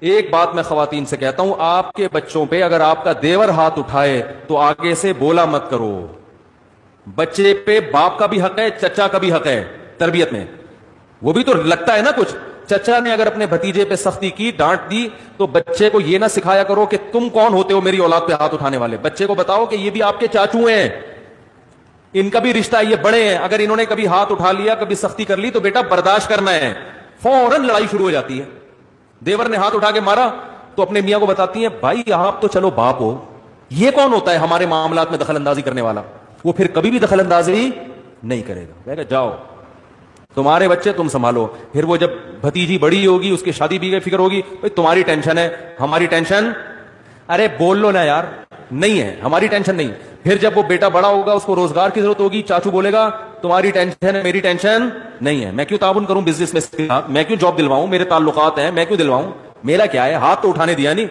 ایک بات میں خواتین سے کہتا ہوں، آپ کے بچوں پہ اگر آپ کا دیور ہاتھ اٹھائے تو آگے سے بولا مت کرو. بچے پہ باپ کا بھی حق ہے، چچا کا بھی حق ہے تربیت میں. وہ بھی تو لگتا ہے نا کچھ. چچا نے اگر اپنے بھتیجے پہ سختی کی، ڈانٹ دی، تو بچے کو یہ نہ سکھایا کرو کہ تم کون ہوتے ہو میری اولاد پہ ہاتھ اٹھانے والے. بچے کو بتاؤ کہ یہ بھی آپ کے چاچو ہیں، ان کا بھی رشتہ ہے، یہ بڑے ہیں. اگر انہوں نے کبھی ہاتھ اٹھا لیا، کبھی سختی کر لی، تو بیٹا برداشت کرنا ہے. فوراً لڑائی شروع ہو جاتی ہے. دیور نے ہاتھ اٹھا کے مارا تو اپنے میاں کو بتاتی ہیں بھائی آپ تو چلو باپ ہو، یہ کون ہوتا ہے ہمارے معاملات میں دخل اندازی کرنے والا. وہ پھر کبھی بھی دخل اندازی نہیں کرے گا، کہے گا جاؤ تمہارے بچے تم سنبھالو. پھر وہ جب بھتیجی بڑی ہوگی، اس کی شادی بھی فکر ہوگی، بھائی تمہاری ٹینشن ہے، ہماری ٹینشن. ارے بول لو نا یار، نہیں ہے ہماری ٹینشن نہیں. پھر جب وہ بیٹا بڑا ہوگا، اس کو روزگار کی ضرورت ہوگی، چاچو بولے گا تمہاری ٹینشن ہے، میری ٹینشن نہیں ہے. میں کیوں تعاون کروں بزنس میں، میں کیوں جاب دلواؤں، میرے تعلقات ہیں، میں کیوں دلواؤں، میرا کیا ہے. ہاتھ تو اٹھانے دیا نہیں.